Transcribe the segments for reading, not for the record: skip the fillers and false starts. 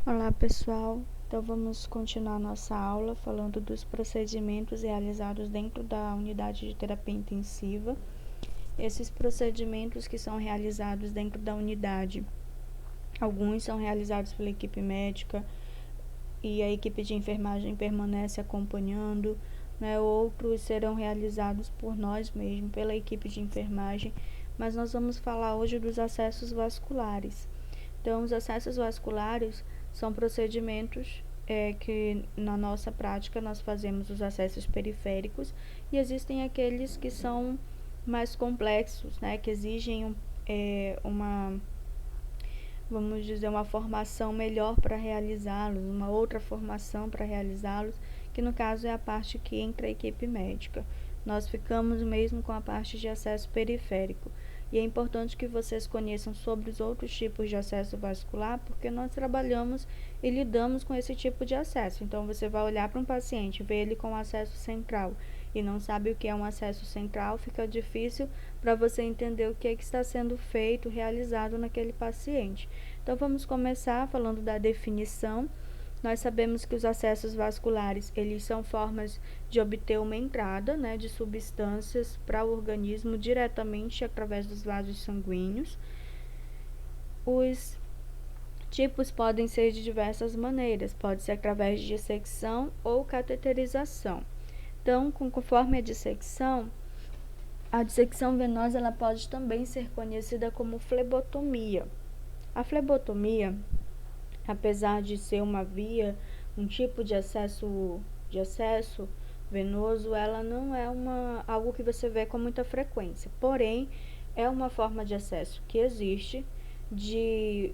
Olá pessoal, então vamos continuar nossa aula falando dos procedimentos realizados dentro da unidade de terapia intensiva. Esses procedimentos que são realizados dentro da unidade, alguns são realizados pela equipe médica e a equipe de enfermagem permanece acompanhando, né? Outros serão realizados por nós mesmos, pela equipe de enfermagem, mas nós vamos falar hoje dos acessos vasculares. Então, os acessos vasculares são procedimentos que na nossa prática nós fazemos os acessos periféricos e existem aqueles que são mais complexos, né, que exigem vamos dizer, uma formação melhor para realizá-los, uma outra formação para realizá-los, que no caso é a parte que entra a equipe médica. Nós ficamos mesmo com a parte de acesso periférico. E é importante que vocês conheçam sobre os outros tipos de acesso vascular, porque nós trabalhamos e lidamos com esse tipo de acesso. Então, você vai olhar para um paciente, ver ele com acesso central e não sabe o que é um acesso central, fica difícil para você entender o que está sendo feito, realizado naquele paciente. Então, vamos começar falando da definição. Nós sabemos que os acessos vasculares, eles são formas de obter uma entrada, né, de substâncias para o organismo diretamente através dos vasos sanguíneos. Os tipos podem ser de diversas maneiras, pode ser através de dissecção ou cateterização. Então, conforme a dissecção venosa ela pode também ser conhecida como flebotomia. A flebotomia, apesar de ser uma via, um tipo de acesso venoso, ela não é algo que você vê com muita frequência. Porém, é uma forma de acesso que existe, de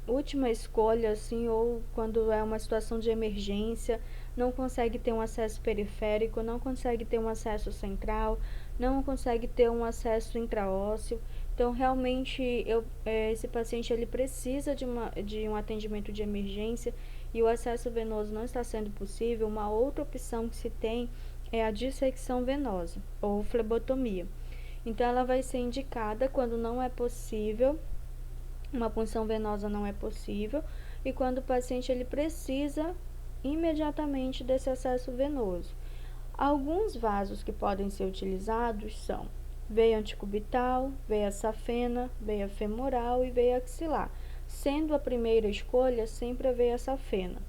última escolha, assim, ou quando é uma situação de emergência, não consegue ter um acesso periférico, não consegue ter um acesso central, não consegue ter um acesso intraósseo. Então, realmente, esse paciente ele precisa de um atendimento de emergência e o acesso venoso não está sendo possível. Uma outra opção que se tem é a dissecção venosa ou flebotomia. Então, ela vai ser indicada quando não é possível, uma punção venosa não é possível, e quando o paciente ele precisa imediatamente desse acesso venoso. Alguns vasos que podem ser utilizados são veia antecubital, veia safena, veia femoral e veia axilar, sendo a primeira escolha sempre a veia safena.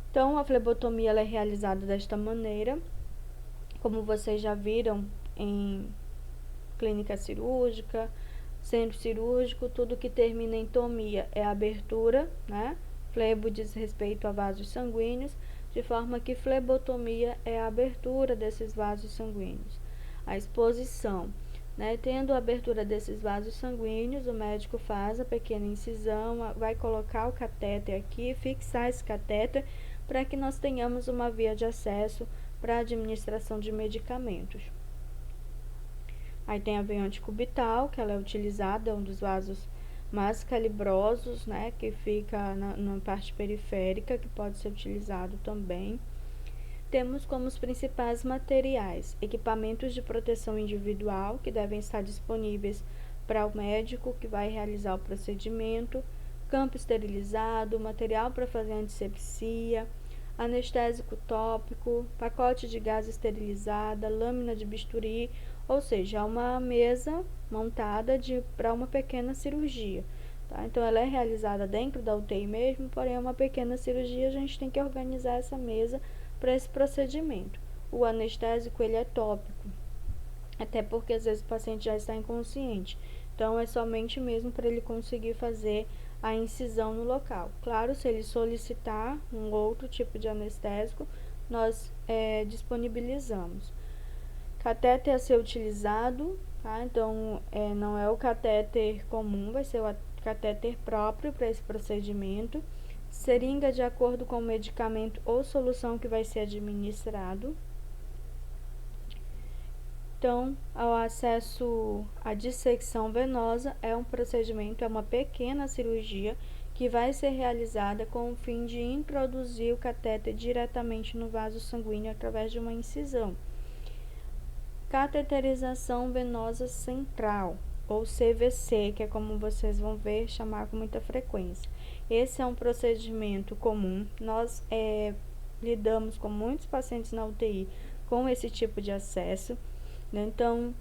Então, a flebotomia ela é realizada desta maneira, como vocês já viram em clínica cirúrgica, centro cirúrgico, tudo que termina em tomia é abertura, né? Flebo diz respeito a vasos sanguíneos, de forma que flebotomia é a abertura desses vasos sanguíneos. A exposição, né? Tendo a abertura desses vasos sanguíneos, o médico faz a pequena incisão, vai colocar o catéter aqui, fixar esse catéter para que nós tenhamos uma via de acesso para a administração de medicamentos. Aí tem a veia antecubital, que ela é utilizada, é um dos vasos mais calibrosos, né, que fica na parte periférica, que pode ser utilizado também. Temos como os principais materiais equipamentos de proteção individual, que devem estar disponíveis para o médico que vai realizar o procedimento, campo esterilizado, material para fazer antisepsia, anestésico tópico, pacote de gás esterilizada, lâmina de bisturi, ou seja, uma mesa montada para uma pequena cirurgia. Tá? Então, ela é realizada dentro da UTI mesmo, porém é uma pequena cirurgia, a gente tem que organizar essa mesa para esse procedimento. O anestésico ele é tópico, até porque às vezes o paciente já está inconsciente. Então, é somente mesmo para ele conseguir fazer a incisão no local. Claro, se ele solicitar um outro tipo de anestésico, nós disponibilizamos. Catéter a ser utilizado, tá? Então, não é o catéter comum, vai ser o catéter próprio para esse procedimento. Seringa de acordo com o medicamento ou solução que vai ser administrado. Então, ao acesso à dissecção venosa é um procedimento, é uma pequena cirurgia que vai ser realizada com o fim de introduzir o catéter diretamente no vaso sanguíneo através de uma incisão. Cateterização venosa central. ou CVC, que é como vocês vão ver chamar com muita frequência. Esse é um procedimento comum. Nós lidamos com muitos pacientes na UTI com esse tipo de acesso, né? Então,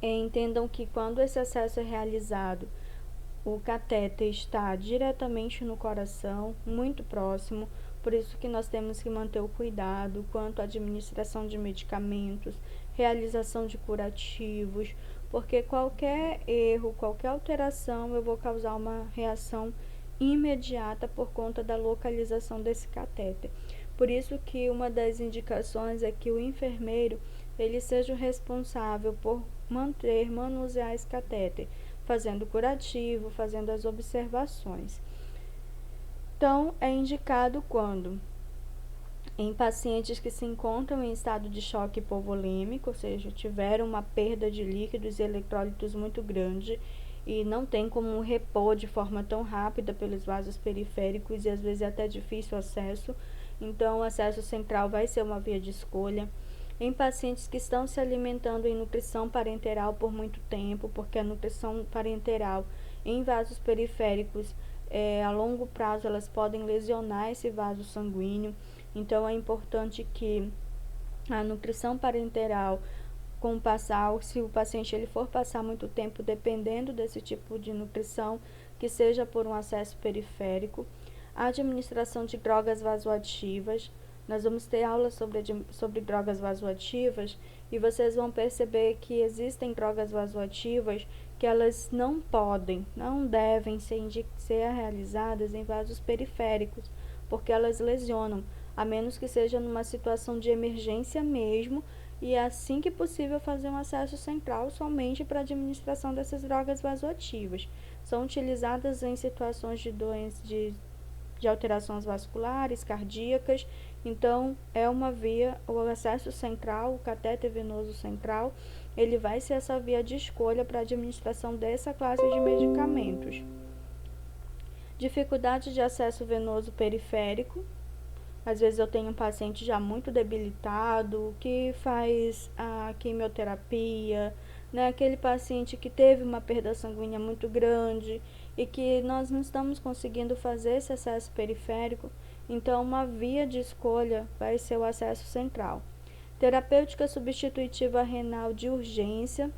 entendam que quando esse acesso é realizado, o catéter está diretamente no coração, muito próximo, por isso que nós temos que manter o cuidado quanto à administração de medicamentos, realização de curativos, porque qualquer erro, qualquer alteração, eu vou causar uma reação imediata por conta da localização desse catéter. Por isso que uma das indicações é que o enfermeiro ele seja o responsável por manusear esse catéter, fazendo curativo, fazendo as observações. Então, é indicado quando em pacientes que se encontram em estado de choque hipovolêmico, ou seja, tiveram uma perda de líquidos e eletrólitos muito grande e não tem como repor de forma tão rápida pelos vasos periféricos e às vezes é até difícil o acesso, então o acesso central vai ser uma via de escolha. Em pacientes que estão se alimentando em nutrição parenteral por muito tempo, porque a nutrição parenteral em vasos periféricos, a longo prazo, elas podem lesionar esse vaso sanguíneo. Então, é importante que a nutrição parenteral, com o passar, se o paciente ele for passar muito tempo dependendo desse tipo de nutrição, que seja por um acesso periférico. A administração de drogas vasoativas. Nós vamos ter aula sobre drogas vasoativas e vocês vão perceber que existem drogas vasoativas que elas não podem, não devem ser realizadas em vasos periféricos, porque elas lesionam, a menos que seja numa situação de emergência mesmo, e assim que possível fazer um acesso central somente para a administração dessas drogas vasoativas. São utilizadas em situações de doenças de alterações vasculares, cardíacas, então é uma via, o acesso central, o catéter venoso central, ele vai ser essa via de escolha para a administração dessa classe de medicamentos. Dificuldade de acesso venoso periférico. Às vezes eu tenho um paciente já muito debilitado, que faz a quimioterapia, né? Aquele paciente que teve uma perda sanguínea muito grande e que nós não estamos conseguindo fazer esse acesso periférico, então uma via de escolha vai ser o acesso central. Terapêutica substitutiva renal de urgência,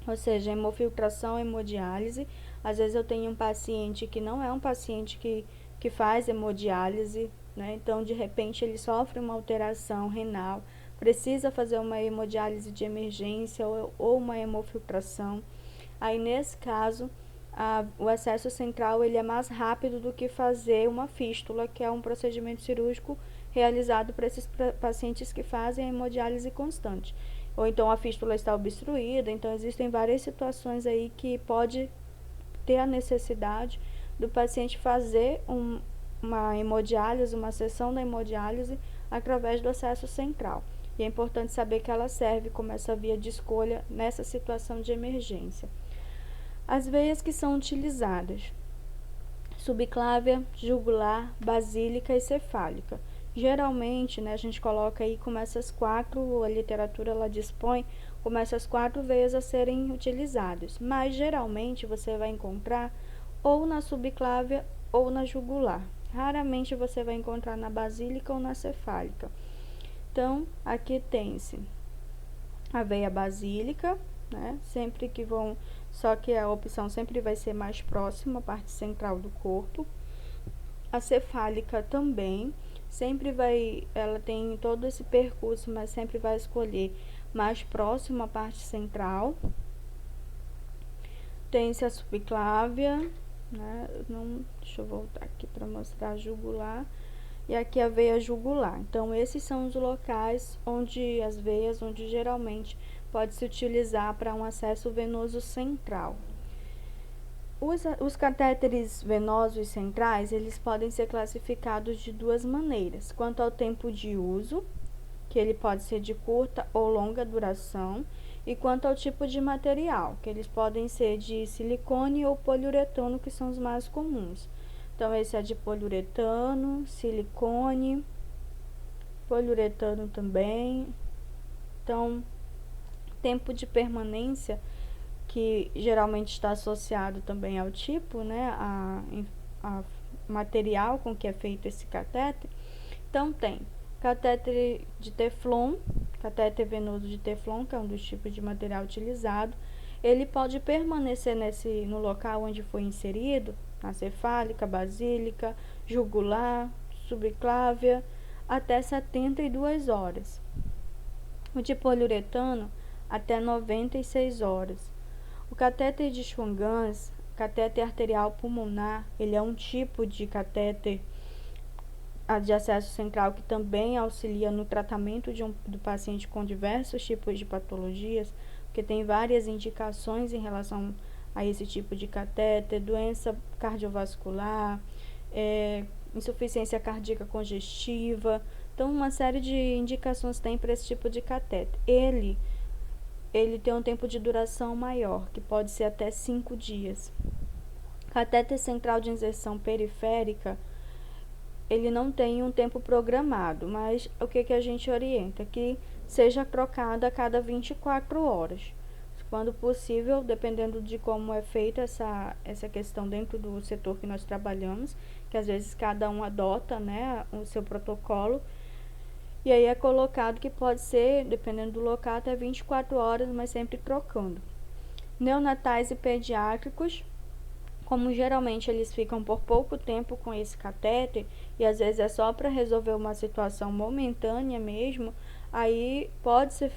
ou seja, hemofiltração, hemodiálise. Às vezes eu tenho um paciente que não é um paciente que faz hemodiálise, né? Então, de repente, ele sofre uma alteração renal, precisa fazer uma hemodiálise de emergência ou uma hemofiltração. Aí, nesse caso, o acesso central ele é mais rápido do que fazer uma fístula, que é um procedimento cirúrgico realizado para esses pacientes que fazem a hemodiálise constante. Ou então a fístula está obstruída, então existem várias situações aí que pode ter a necessidade do paciente fazer uma hemodiálise, uma sessão da hemodiálise através do acesso central. E é importante saber que ela serve como essa via de escolha nessa situação de emergência. As veias que são utilizadas: subclávia, jugular, basílica e cefálica. Geralmente, né, a gente coloca aí como essas quatro, a literatura ela dispõe como essas quatro veias a serem utilizadas, mas geralmente você vai encontrar ou na subclávia ou na jugular. Raramente você vai encontrar na basílica ou na cefálica. Então, aqui tem-se a veia basílica, né? Sempre que vão, só que a opção sempre vai ser mais próxima à parte central do corpo. A cefálica também, sempre vai, ela tem todo esse percurso, mas sempre vai escolher mais próximo à parte central. Tem-se a subclávia, né? Deixa eu voltar aqui para mostrar a jugular. E aqui a veia jugular. Então, esses são os locais onde as veias, onde geralmente pode se utilizar para um acesso venoso central. Os catéteres venosos centrais, eles podem ser classificados de duas maneiras. Quanto ao tempo de uso, que ele pode ser de curta ou longa duração, e quanto ao tipo de material, que eles podem ser de silicone ou poliuretano, que são os mais comuns. Então, esse é de poliuretano, silicone, poliuretano também. Então, tempo de permanência, que geralmente está associado também ao tipo, né, a material com que é feito esse catéter. Então tem catéter de Teflon, catéter venoso de Teflon, que é um dos tipos de material utilizado. Ele pode permanecer no local onde foi inserido, na cefálica, basílica, jugular, subclávia, até 72 horas. O de poliuretano, até 96 horas. O catéter de Schwann-Ganz, catéter arterial pulmonar, ele é um tipo de catéter de acesso central que também auxilia no tratamento do paciente com diversos tipos de patologias, porque tem várias indicações em relação a esse tipo de catéter, doença cardiovascular, insuficiência cardíaca congestiva. Então, uma série de indicações tem para esse tipo de catéter. Ele tem um tempo de duração maior, que pode ser até 5 dias. Catéter central de inserção periférica, ele não tem um tempo programado, mas o que a gente orienta? Que seja trocado a cada 24 horas. Quando possível, dependendo de como é feita essa questão dentro do setor que nós trabalhamos, que às vezes cada um adota, né, o seu protocolo, e aí é colocado que pode ser, dependendo do local, até 24 horas, mas sempre trocando. Neonatais e pediátricos, como geralmente eles ficam por pouco tempo com esse catéter, e às vezes é só para resolver uma situação momentânea mesmo, aí pode ser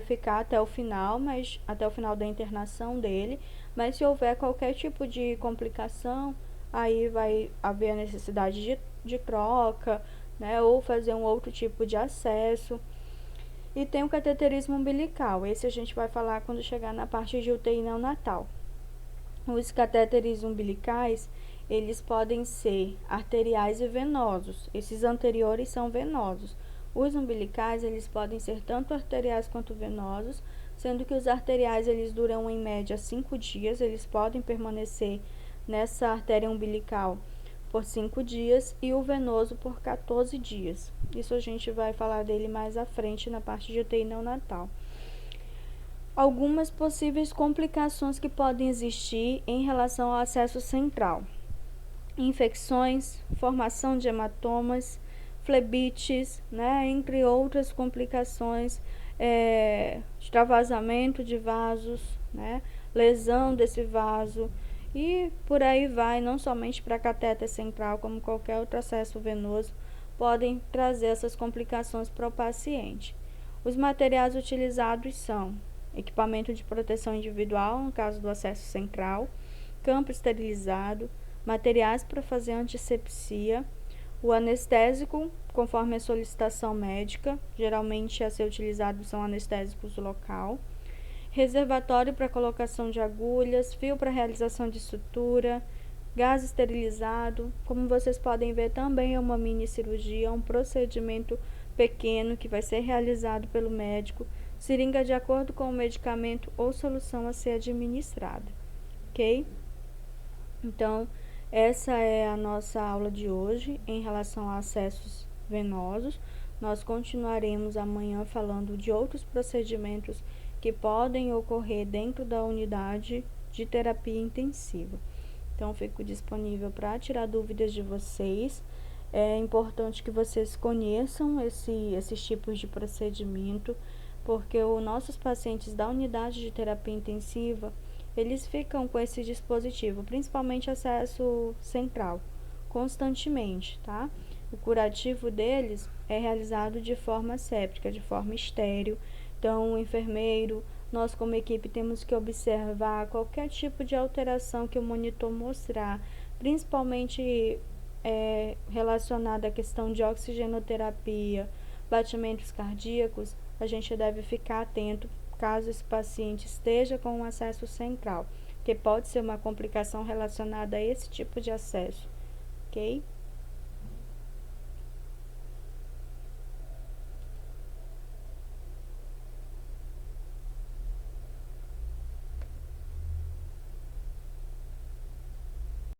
ficar até o final, mas até o final da internação dele, mas se houver qualquer tipo de complicação, aí vai haver a necessidade de troca, né, ou fazer um outro tipo de acesso. E tem o cateterismo umbilical, esse a gente vai falar quando chegar na parte de UTI neonatal. Os catéteres umbilicais, eles podem ser arteriais e venosos. Esses anteriores são venosos. Os umbilicais, eles podem ser tanto arteriais quanto venosos, sendo que os arteriais, eles duram em média 5 dias, eles podem permanecer nessa artéria umbilical por 5 dias e o venoso por 14 dias. Isso a gente vai falar dele mais à frente na parte de UTI neonatal. Algumas possíveis complicações que podem existir em relação ao acesso central: infecções, formação de hematomas, flebites, né, entre outras complicações, extravasamento de vasos, né, lesão desse vaso e por aí vai, não somente para catéter central, como qualquer outro acesso venoso, podem trazer essas complicações para o paciente. Os materiais utilizados são equipamento de proteção individual, no caso do acesso central, campo esterilizado, materiais para fazer antisepsia, o anestésico, conforme a solicitação médica, geralmente a ser utilizado são anestésicos local, reservatório para colocação de agulhas, fio para realização de sutura, gás esterilizado. Como vocês podem ver, também é uma mini cirurgia, um procedimento pequeno que vai ser realizado pelo médico, seringa de acordo com o medicamento ou solução a ser administrada, ok? Então, essa é a nossa aula de hoje em relação a acessos venosos. Nós continuaremos amanhã falando de outros procedimentos que podem ocorrer dentro da unidade de terapia intensiva. Então, fico disponível para tirar dúvidas de vocês. É importante que vocês conheçam esses tipos de procedimento, porque os nossos pacientes da unidade de terapia intensiva, eles ficam com esse dispositivo, principalmente acesso central, constantemente, tá? O curativo deles é realizado de forma asséptica, de forma estéril. Então, o enfermeiro, nós como equipe temos que observar qualquer tipo de alteração que o monitor mostrar, principalmente relacionada à questão de oxigenoterapia, batimentos cardíacos. A gente deve ficar atento caso esse paciente esteja com um acesso central, que pode ser uma complicação relacionada a esse tipo de acesso, ok?